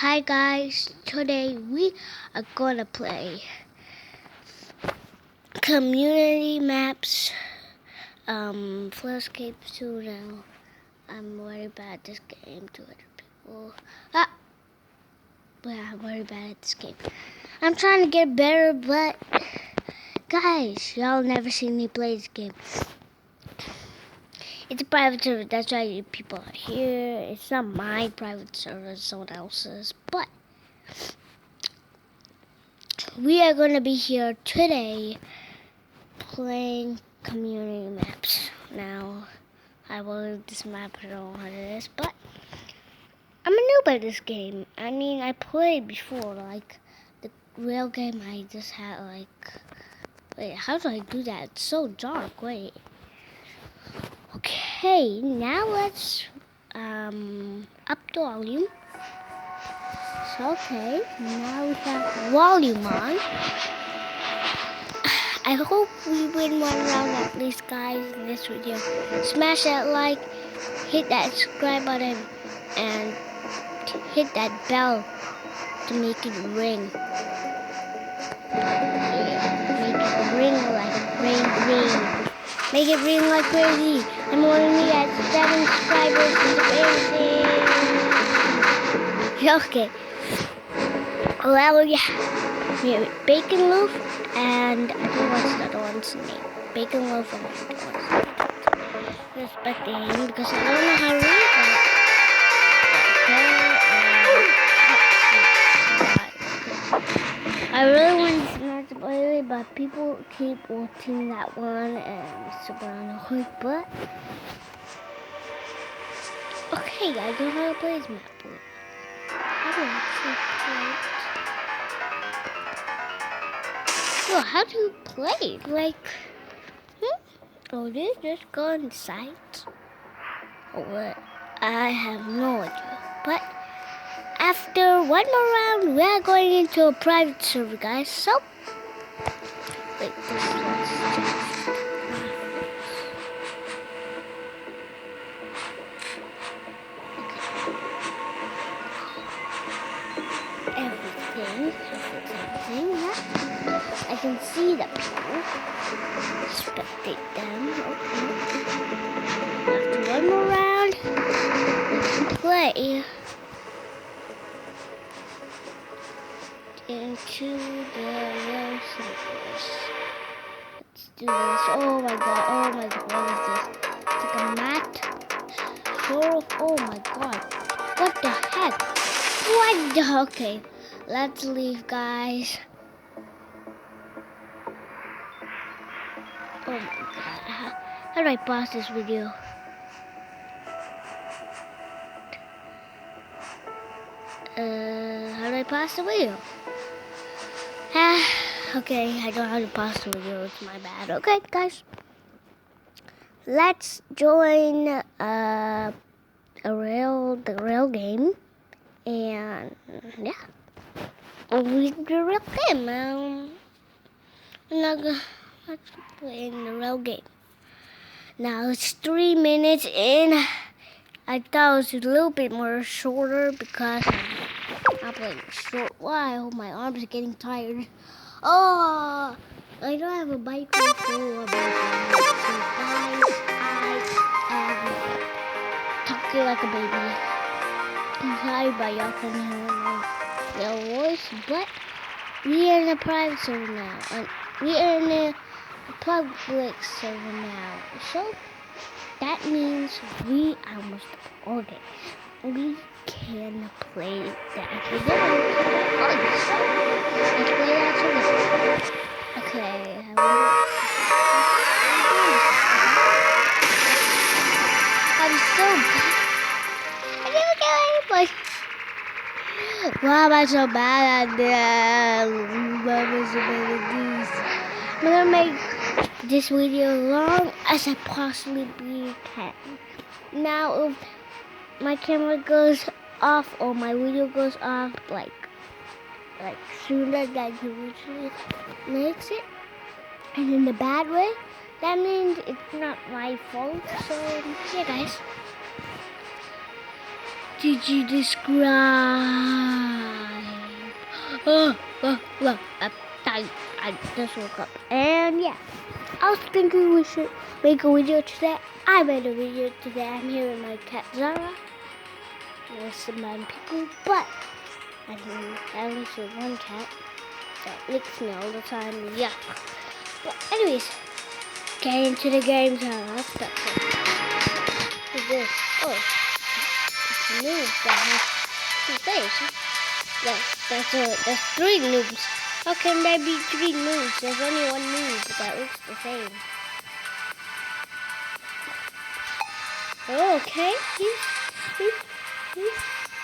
Hi guys, today we are gonna play community maps, Flashscape 2 now. I'm very bad at this game to other people. But I'm very bad at this game. I'm trying to get better, but guys, y'all never seen me play this game. It's a private server, that's why people are here. It's not my private server, it's someone else's, but we are going to be here today playing community maps. Now, I will leave this map, I don't know what it is, but I'm a noob at this game. I mean, I played before, like the real game I just had, like, wait, how do I do that? It's so dark, wait. Okay, now let's up the volume. So, okay, now we have volume on. I hope we win one round at least, guys, in this video. Smash that like, hit that subscribe button, and hit that bell to make it ring. Make it ring like crazy. Make it ring like crazy. I'm only at 7 subscribers and okay. Well, yeah. We have bacon loaf, and I don't know what's the other one's name. Bacon loaf and the other one's name. Respect the name because I don't know how to read it. I really want to not to play it, but people keep watching that one, and it's super annoying. But okay, I don't know how to play this map. How do I actually play it? Well, how do you play? Like, oh, did it just go on the site? Or what? I have no idea. But after one more round, we are going into a private server, guys. So, wait, this is everything, yeah. I can see the people. Spectate them. After one more round, play into the real servers. Let's do this. Oh my god, what is this? It's like a mat. Sort of, oh my god. What the heck? What the, okay. Let's leave, guys. Oh my god. How do I pause this video? How do I pause the video? Okay, I don't know how to pause the video. It's my bad. Okay, guys. Let's join the real game. And yeah. With the real game. Let's play in the real game. Now it's 3 minutes in. I thought it was a little bit more shorter because I'm playing a short while. My arms are getting tired. Oh, I don't have a bike before about that. So guys, I am talking like a baby. I'm sorry, but y'all can hear my little voice. But we are in a private server now, and we are in a public server now. So that means we almost okay. We can play that again. Let's play that server. Okay. I'm so bad. I never get anybody. Why am I so bad at this? I'm gonna make this video long as I possibly can. Now, if my camera goes off or my video goes off, like sooner than I usually makes it, and in the bad way, that means it's not my fault. So yeah, guys. Did you describe? Look, I just woke up. And yeah, I was thinking we should make a video today. I made a video today. I'm here with my cat Zara. There's some other people, but I think at least there's one cat that licks me all the time. Yuck. But anyways, get into the game, Zara. Let's go. What's this? Oh, it's a noob that has two faces. That's three noobs. How can there be three noobs? There's only one noob that looks the same. Oh, okay.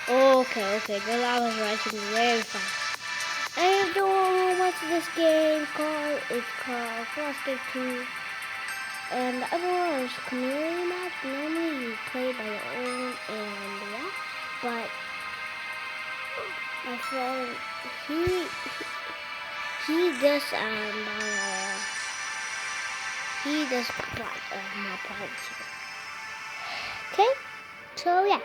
Okay. The lava's rising very fast. And if you want to watch this game, it's called Frosted 2. And the other one is community match. Normally you play by your own and yeah. But my friend, he does more private. Okay, so yeah.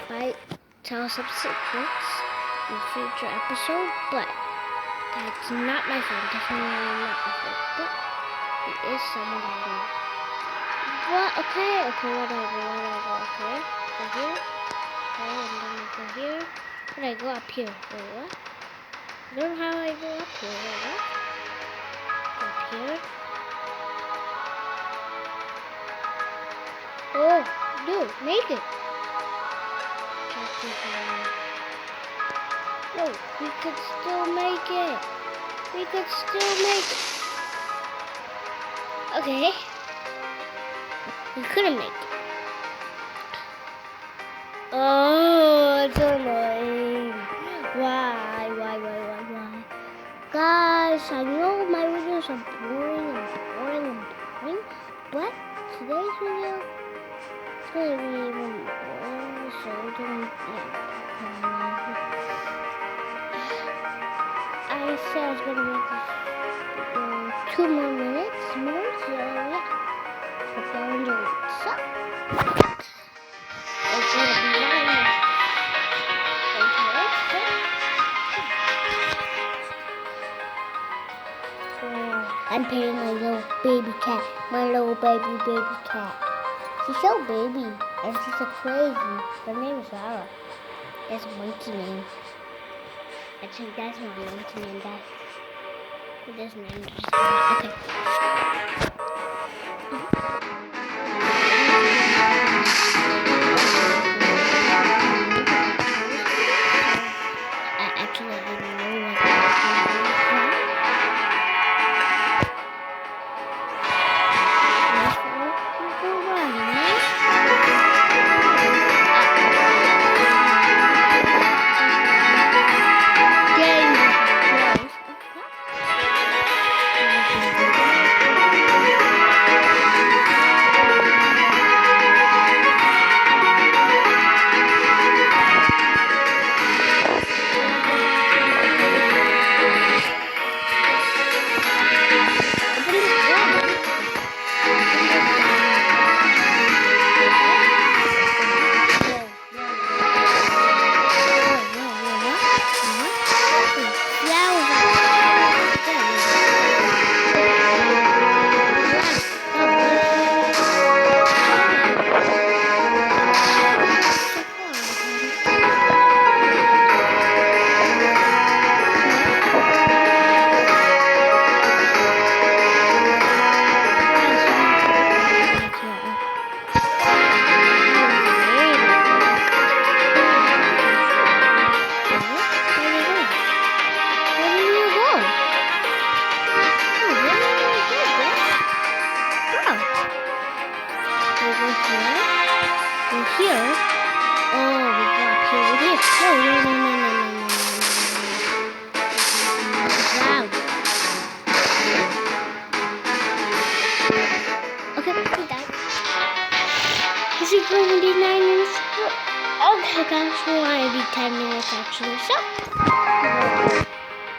Might tell some secrets in future episode, but that's not my friend. Definitely not my friend. But he is someone I know. But okay, whatever. Okay, go here. Okay, and then I go here. But I go up here. Wait, what? I don't know how I go up here. Wait, what? Up here. Oh, dude, make it. No, we could still make it. Okay. We couldn't make it. Oh, it's annoying. Why? Guys, I know my videos are boring, but today's video is going to be even more, so I said I was going to make this 2 more minutes more, so yeah. Hope y'all enjoy it. So, it's going to be 9 minutes. I'm petting my little baby cat. My little baby cat. She's so baby, and she's so crazy. Her name is Zara. That's a monkey name. Actually, that's not a monkey name. It doesn't understand. Okay. Actually, I didn't know what Is it going to be 9 minutes? Okay, guys, we want to be 10 minutes actually. So,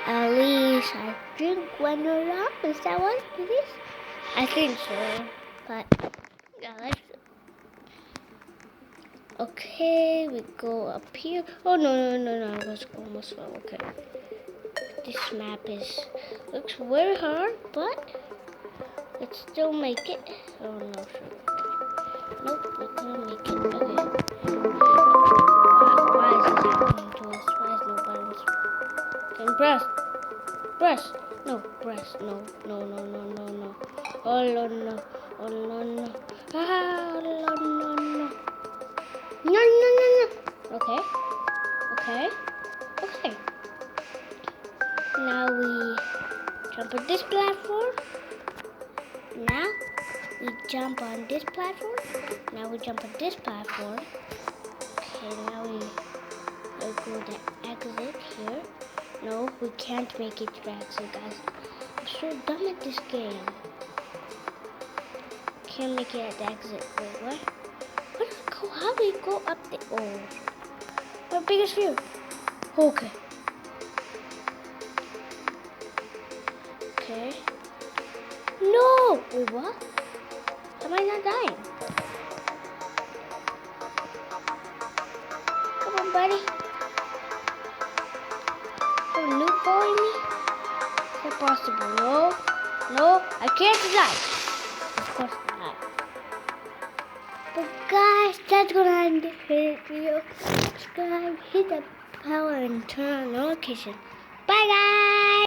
at least I think one around. Is that what it is? I think so. But, yeah, let's. Okay, we go up here. Oh no! I was almost fell. Okay. This map looks very hard, but let's still make it. Oh no, sure. Nope, we couldn't make it. Okay. Why is this happening to us? Why is no buttons? Can press. Press. No, press. No. Oh no. Oh no. Ah, oh no. No. Okay. Now we jump on this platform. Now we jump on this platform. Now we jump on this platform. Okay, now we go to exit here. No, we can't make it to exit, guys. I'm so dumb at this game. Can't make it at the exit. Wait, what? How do we go up the... Oh. My biggest fear. Okay. Okay. No! Wait, what? Am I not dying? Come on, buddy. Have a noob following me? Is that possible? No, I can't die. Of course not. But guys, that's gonna end this video. Subscribe, hit the bell, and turn on notifications. Bye, guys.